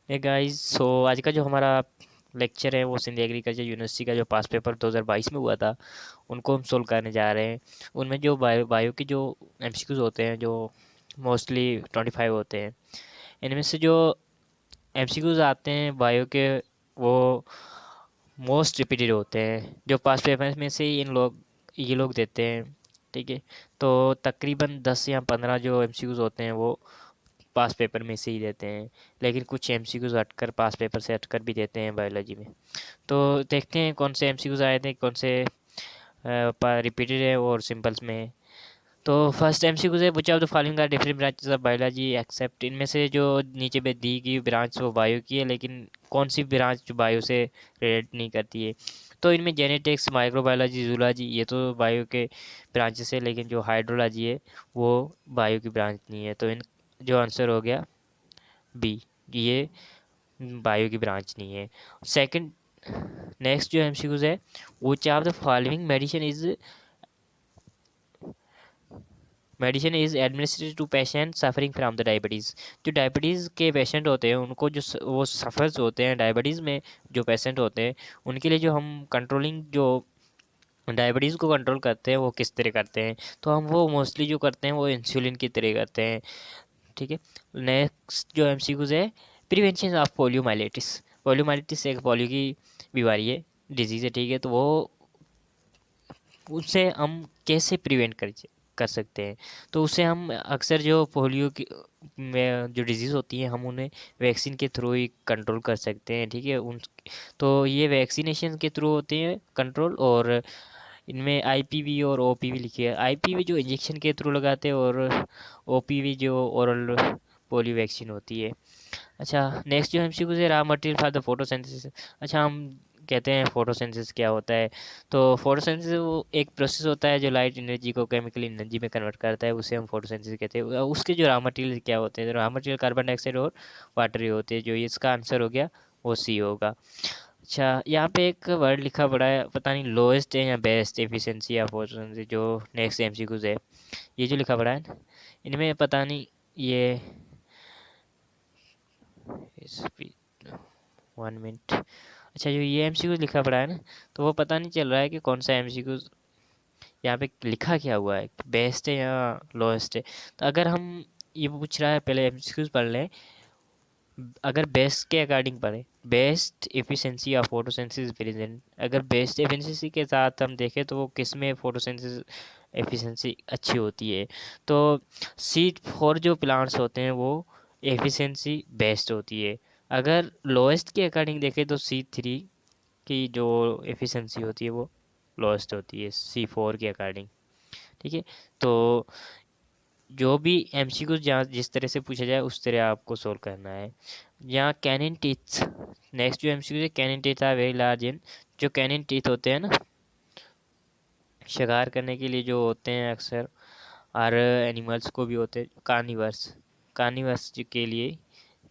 Hey guys, सो आज का जो हमारा लेक्चर है वो सिंध एग्रीकल्चर यूनिवर्सिटी का जो पास पेपर 2022 में हुआ था उनको हम सोल्व करने जा रहे हैं। उनमें जो बायो के जो एमसीक्यूज होते हैं जो मोस्टली 25 होते हैं। इनमें से जो एमसीक्यूज आते हैं बायो के वो मोस्ट रिपीटेड होते हैं जो पास पेपर में से ही ये लोग देते हैं। ठीक है, तो तकरीबन 10 या 15 जो एमसीक्यूज होते हैं वो पास पेपर में से ही देते हैं, लेकिन कुछ एमसीक्यूज हटकर पास पेपर से हटकर भी देते हैं बायोलॉजी में। तो देखते हैं कौन से एमसीक्यूज आए थे, कौन से रिपीटेड है और सिंपल्स में है। तो फर्स्ट एमसीक्यूज है, which of the following are different branches of biology except. इनमें से जो नीचे पे दी गई ब्रांच वो बायो की है, लेकिन कौन सी ब्रांच जो बायो से रिलेट नहीं करती है। तो इनमें जेनेटिक्स, माइक्रोबायोलॉजी, जूलॉजी ये तो बायो के ब्रांचेस है, लेकिन जो हाइड्रोलॉजी है वो बायो की ब्रांच नहीं है। तो इन जो आंसर हो गया बी, ये बायो की ब्रांच नहीं है। सेकंड, नेक्स्ट जो एमसीक्यूज है, which of the following medicine is administered to patient suffering from the diabetes. जो डायबिटीज़ के पेशेंट होते हैं उनको वो सफ़र्स होते हैं डायबिटीज़ में, जो पेशेंट होते हैं उनके लिए जो हम कंट्रोलिंग जो डायबिटीज़ को कंट्रोल करते हैं वो किस तरह करते हैं। तो हम वो मोस्टली जो करते हैं वो इंसुलिन की तरह करते हैं। ठीक है, नेक्स्ट जो एमसीक्यूज है, प्रिवेंशन ऑफ पोलियोमाइलिटिस। पोलियोमाइलिटिस एक पोलियो की बीमारी है, डिजीज़ है। ठीक है, तो वो उससे हम कैसे प्रिवेंट कर सकते हैं। तो उससे हम अक्सर जो पोलियो की में जो डिजीज़ होती है हम उन्हें वैक्सीन के थ्रू ही कंट्रोल कर सकते हैं। ठीक है, उन तो ये वैक्सीनेशन के थ्रू होते हैं कंट्रोल। और इनमें आईपीवी और ओपीवी लिखी है। आईपीवी जो इंजेक्शन के थ्रू लगाते हैं और ओपीवी जो ओरल पोलियो वैक्सीन होती है। अच्छा, नेक्स्ट जो एमसीक्यू है, raw material for the photosynthesis. अच्छा, हम कहते हैं फोटोसिंथेसिस क्या होता है। तो फोटोसिंथेसिस वो एक प्रोसेस होता है जो लाइट एनर्जी को केमिकल एनर्जी में कन्वर्ट करता है, उसे हम फोटोसिंथेसिस कहते हैं। उसके जो रॉ मटेरियल क्या होते हैं, रॉ मटेरियल कार्बन डाइऑक्साइड और वाटर ही होते हैं। जो इसका आंसर हो गया वो सी होगा। अच्छा, यहाँ पे एक वर्ड लिखा पड़ा है, पता नहीं लोएस्ट है या बेस्ट एफिशिएंसी या फोटोसिंथेसिस। जो नेक्स्ट एमसीक्यूज है, ये जो लिखा पड़ा है ना, इनमें पता नहीं ये वन मिनट। अच्छा, जो ये एमसीक्यू लिखा पड़ा है ना, तो वो पता नहीं चल रहा है कि कौन सा एमसीक्यू यहाँ पे लिखा क्या हुआ है, बेस्ट है या लोएस्ट है। तो अगर हम ये पूछ रहा है, पहले एमसीक्यूज पढ़ लें। अगर बेस्ट के अकॉर्डिंग पढ़े, best efficiency of photosynthesis present, अगर बेस्ट एफिशिएंसी के साथ हम देखें तो वो किस में फोटोसिंथेसिस एफिशिएंसी अच्छी होती है। तो C4 जो प्लांट्स होते हैं वो एफिशिएंसी बेस्ट होती है। अगर लोएस्ट के अकॉर्डिंग देखें तो C3 की जो एफिशिएंसी होती है वो लोएस्ट होती है C4 के अकॉर्डिंग। ठीक है, तो जो भी एमसीक्यू जहाँ जिस तरह से पूछा जाए उस तरह आपको सोल्व करना है। यहाँ कैनिन टीथ, नेक्स्ट जो एमसीक्यू है, canine teeth are very large in. जो कैनिन टीथ होते हैं ना, शिकार करने के लिए जो होते हैं अक्सर, और एनिमल्स को भी होते हैं, कार्निवर्स, कार्निवर्स के लिए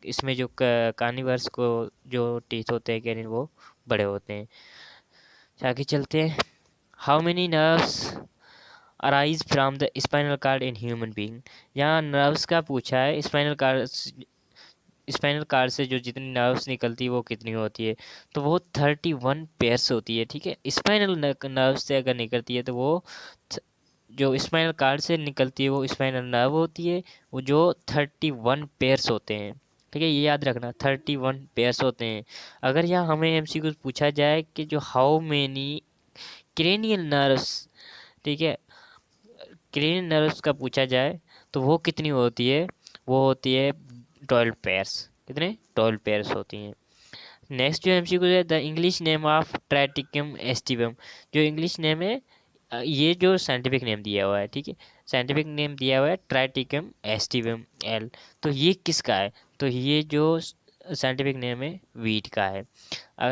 इसमें जो कार्निवर्स को जो टीथ होते हैं कैनिन वो बड़े होते हैं। आगे चलते हैं। How many nerves arise from the spinal cord in human being. यहाँ नर्व्स का पूछा है, स्पाइनल कार्ड से जो जितनी नर्व्स निकलती है वो कितनी होती है। तो वो 31 पेयर्स होती है। ठीक है, स्पाइनल नर्व से अगर निकलती है तो वो जो स्पाइनल कार्ड से निकलती है वो स्पाइनल नर्व होती है, वो जो 31 पेयर्स होते हैं। ठीक है, ये याद रखना, 31 पेयर्स होते हैं। अगर यहाँ हमें एमसीक्यू पूछा जाए कि जो हाउ मेनी क्रेनियल नर्व्स, ठीक है, क्रेनियल नर्व्स का पूछा जाए तो वो कितनी होती है, वो होती है 12 पेयर्स। कितने? 12 पेयर्स होती हैं। नेक्स्ट जो एमसीक्यू है, the English name of Triticum aestivum. जो इंग्लिश नेम है, ये जो साइंटिफिक नेम दिया हुआ है, ठीक है, साइंटिफिक नेम दिया हुआ है ट्राइटिकम एस्टिवम एल। तो ये किसका है? तो ये जो साइंटिफिक नेम है वीट का है।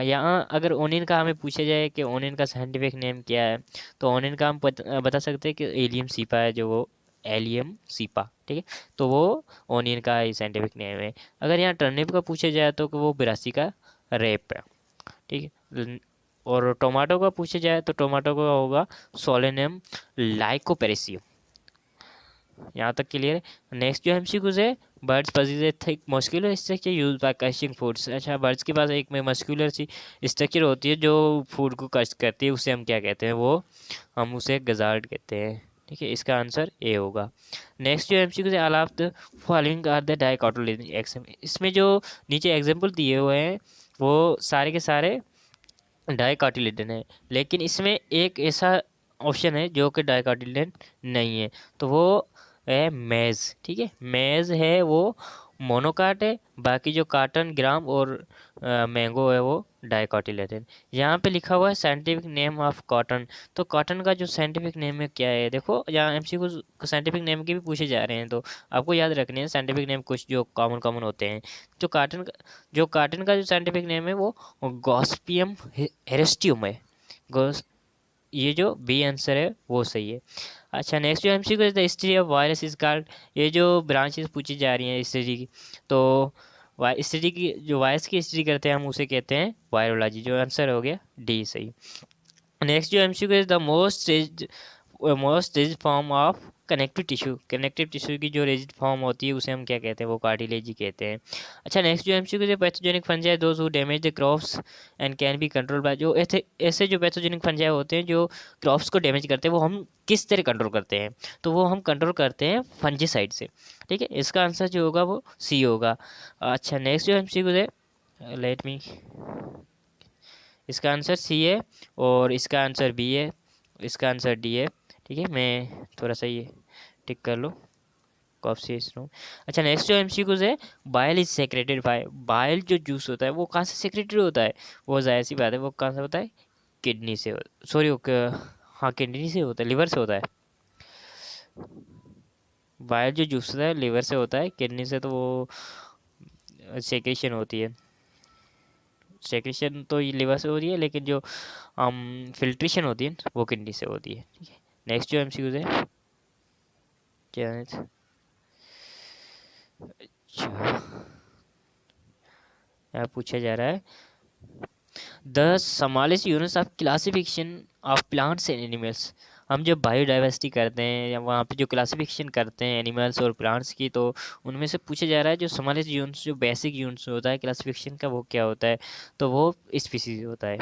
यहाँ अगर ओनियन का हमें पूछा जाए कि ओनियन का साइंटिफिक नेम क्या है, तो ओनियन का हम बता सकते हैं कि एलियम सीपा है, जो वो एलियम सीपा। ठीक है, तो वो ओनियन का ही साइंटिफिक नेम है। अगर यहाँ टर्निप का पूछा जाए तो वो बिरासी का रेप है। ठीक है, और टोमेटो का पूछा जाए तो टोमेटो का होगा सोलेनम लाइकोपेरेसियम। यहाँ तक क्लियर है। नेक्स्ट जो एमसीक्यूज है, birds possess a thick muscular structure used by catching foods. अच्छा, बर्ड्स के पास एक में मस्कुलर सी स्ट्रक्चर होती है जो फूड को कैच करती है, उसे हम क्या कहते हैं, वो हम उसे गजार्ड कहते हैं। ठीक है, इसका आंसर ए होगा। नेक्स्ट जो एमसीक्यू है, all of the following are the dicotyledon eggs. इसमें जो नीचे एग्जांपल दिए हुए हैं वो सारे के सारे डाइकोटिलेडन है, लेकिन इसमें एक ऐसा ऑप्शन है जो कि डाइकोटिलेडन नहीं है, तो वो है मेज। ठीक है, मेज है वो मोनोकाट है, बाकी जो काटन, ग्राम और मैंगो है वो डाइकोटिलेडन। यहाँ पे लिखा हुआ है साइंटिफिक नेम ऑफ कॉटन, तो कॉटन का जो साइंटिफिक नेम है क्या है, देखो यहाँ एमसीक्यू साइंटिफिक नेम के भी पूछे जा रहे हैं, तो आपको याद रखने हैं साइंटिफिक नेम कुछ जो कॉमन कॉमन होते हैं। जो काटन का जो साइंटिफिक नेम है वो गॉस्पियम हेरेस्टियम है। गॉस ये जो बी आंसर है वो सही है। अच्छा, नेक्स्ट जो एमसीक्यू है, the history of virus is called. ये जो ब्रांचेस पूछी जा रही हैं हिस्ट्री की, तो हिस्ट्री की जो वायरस की हिस्ट्री करते हैं हम उसे कहते हैं वायरोलॉजी। जो आंसर हो गया डी सही। नेक्स्ट जो MCQ is the most rigid form of connective tissue. Connective tissue की जो रिजिड फॉर्म होती है उसे हम क्या कहते हैं, वो कार्टिलेज ही कहते हैं। अच्छा, नेक्स्ट जो एमसीक्यू है, pathogenic fungi those who damage the crops and can be control by. जो ऐसे जो पैथोजेनिक फंजाई होते हैं जो क्रॉप्स को डैमेज करते हैं, वो हम किस तरह कंट्रोल करते हैं, तो वो हम कंट्रोल करते हैं फंजीसाइड से। ठीक है, इसका आंसर जो होगा वो सी होगा। अच्छा, नेक्स्ट जो एमसीक्यू है, लेट मी, इसका आंसर सी है और इसका आंसर बी है, इसका आंसर डी है। ठीक है, मैं थोड़ा सा ये टिक कर लो, कॉप से इसको। अच्छा, नेक्स्ट जो एमसीक्यूज है, bile is secreted bye. Bile जो जूस होता है वो कहाँ से सेक्रेटेड होता है, वो जाहिर सी बात है वो कहाँ से होता है, किडनी से। सॉरी, हाँ किडनी से होता है, लिवर से होता है। बाइल जो जूस होता है लिवर से होता है, किडनी से तो वो सेक्रेशन होती है। सेक्रेशन तो ये लिवर से होती है, लेकिन जो फिल्ट्रेशन होती है वो किडनी से होती है। ठीक है, नेक्स्ट जो एमसीक्यूज है, क्या है? अच्छा, यहाँ पूछा जा रहा है, the smallest units of classification of plants and animals. हम जब बायोडाइवर्सिटी करते हैं या वहाँ पे जो क्लासिफिकेशन करते हैं एनिमल्स और प्लांट्स की, तो उनमें से पूछा जा रहा है जो समालिस यूनिट्स, जो बेसिक यूनिट्स होता है क्लासिफिकेशन का, वो क्या होता है, तो वो स्पीसीज होता है।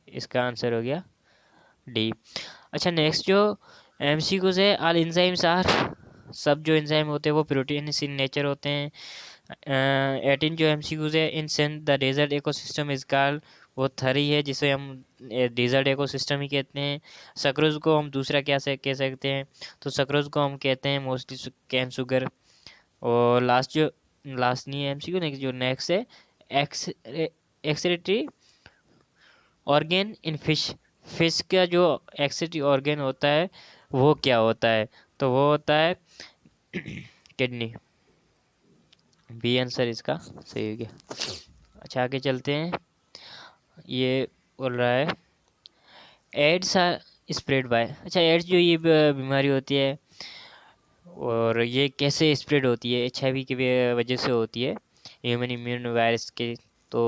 इसका आंसर हो गया डी। अच्छा, नेक्स्ट जो एमसीक्यूज है, ऑल एंजाइम्स आर। सब जो एंजाइम होते हैं वो प्रोटीन्स इन नेचर होते हैं। 18 जो एमसीक्यूज है, in sense the desert ecosystem is called. वो थरी है जिसे हम डेजर्ट इकोसिस्टम ही कहते हैं। सक्रोज को हम दूसरा क्या से कह सकते हैं, तो सक्रोज को हम कहते हैं मोस्टली कैन शुगर। और लास्ट नहीं है एमसीक्यू, नेक्स्ट जो नेक्स्ट है, x excretory organ in fish. Fish का जो एक्सरेटरी ऑर्गेन होता है वो क्या होता है, तो वो होता है किडनी। बी आंसर इसका सही हो गया। अच्छा, आगे चलते हैं। ये बोल रहा है, एड्स आर स्प्रेड बाय। अच्छा, एड्स जो ये बीमारी होती है और ये कैसे स्प्रेड होती है, एचआईवी की वजह से होती है, ह्यूमन इम्यून वायरस के। तो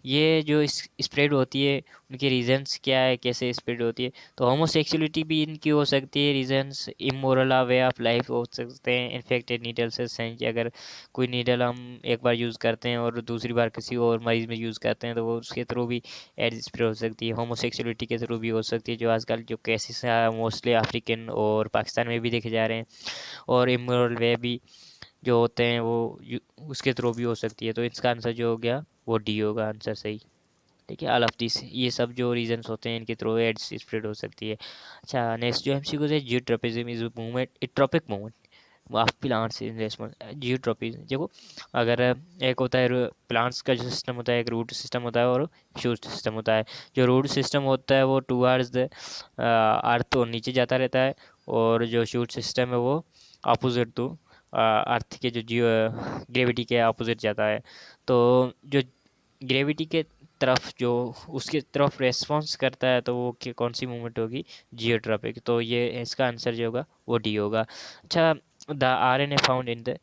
ये जो स्प्रेड होती है उनके रीजंस क्या है, कैसे स्प्रेड होती है, तो होमोसेक्सुअलिटी भी इनकी हो सकती है reasons, immoral way of life हो सकते हैं, इन्फेक्टेड नीडल से सेंस। अगर कोई नीडल हम एक बार यूज़ करते हैं और दूसरी बार किसी और मरीज में यूज़ करते हैं, तो वो उसके थ्रू भी एड्स स्प्रेड हो सकती है। होमोसेक्सुअलिटी के थ्रू भी हो सकती है, जो आजकल जो केसेस मोस्टली अफ्रीकन और पाकिस्तान में भी देखे जा रहे हैं। और इमोरल वे भी जो होते हैं वो उसके थ्रू भी हो सकती है, तो इसका आंसर जो हो गया वो डी होगा आंसर सही। ठीक है, ऑल ऑफ दिस, ये सब जो रीजंस होते हैं इनके थ्रू एड्स स्प्रेड हो सकती है। अच्छा, नेक्स्ट जो एमसीक्यू है, geotropism is movement, tropic movement of plants in response. Geotropism देखो, अगर एक होता है प्लांट्स का जो सिस्टम होता है, एक रूट सिस्टम होता है और शूट सिस्टम होता है। जो रूट सिस्टम होता है वो टूवर्ड्स द अर्थ और नीचे जाता रहता है, और जो शूट सिस्टम है वो अपोजिट टू अर्थ के जो ग्रेविटी के अपोजिट जाता है। तो जो ग्रेविटी के तरफ जो उसके तरफ रेस्पॉन्स करता है, तो वो कौन सी मूवमेंट होगी, जियोट्रॉपिक। तो ये इसका आंसर जो होगा वो डी होगा। अच्छा, the RNA found in the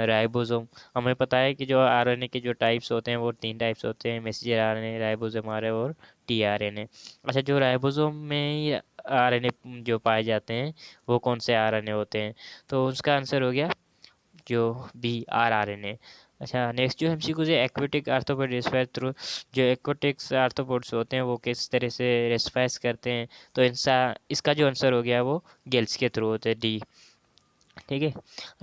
ribosome. हमें पता है कि जो आरएनए के जो टाइप्स होते हैं वो 3 टाइप्स होते हैं, मैसेंजर आरएनए, राइबोसोम आरएनए और टीआरएनए। अच्छा, जो राइबोसोम में ही आरएनए जो पाए जाते हैं वो कौन से आरएनए होते हैं? तो उसका आंसर हो गया जो बी आरआरएनए। अच्छा, नेक्स्ट जो एमसीक्यू है, एक्वेटिक आर्थ्रोपोड रेस्पायर थ्रू, जो एक्वेटिक्स आर्थ्रोपोड्स होते हैं वो किस तरह से रेस्पायर्स करते हैं? तो इसका जो आंसर हो गया वो गिल्स के थ्रू होते हैं, डी। ठीक है।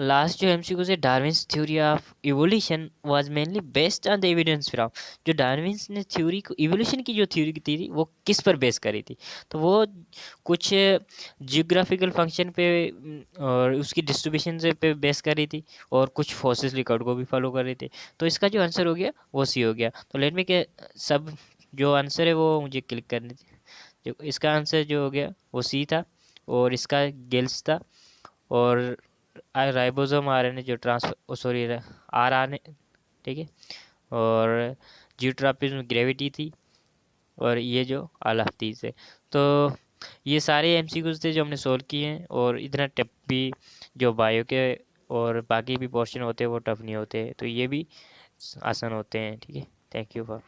लास्ट जो एमसीक्यू है, Darwin's theory of evolution was mainly based on the evidence from, जो डार्विन्स ने थ्योरी को, इवोल्यूशन की जो थ्योरी थी वो किस पर बेस करी थी? तो वो कुछ जियोग्राफिकल फंक्शन पे और उसकी डिस्ट्रीब्यूशन से पे बेस करी थी, और कुछ फोसिल रिकॉर्ड को भी फॉलो कर रही थी। तो इसका जो आंसर हो गया वो सी हो गया। तो लेट मी के सब जो आंसर है वो मुझे क्लिक करने थे। जो इसका आंसर जो हो गया वो सी था, और इसका गिल्स था, और राइबोसोम आरएनए जो ट्रांसफर, सॉरी, आरआरएनए, ठीक है, और जियोट्रॉपिज्म ग्रेविटी थी, और ये जो अलाफ्तीस है। तो ये सारे एमसीक्यूज थे जो हमने सॉल्व किए हैं, और इतना टफ भी जो बायो के और बाकी भी पोर्शन होते हैं वो टफ नहीं होते, तो ये भी आसान होते हैं। ठीक है, थैंक यू फॉर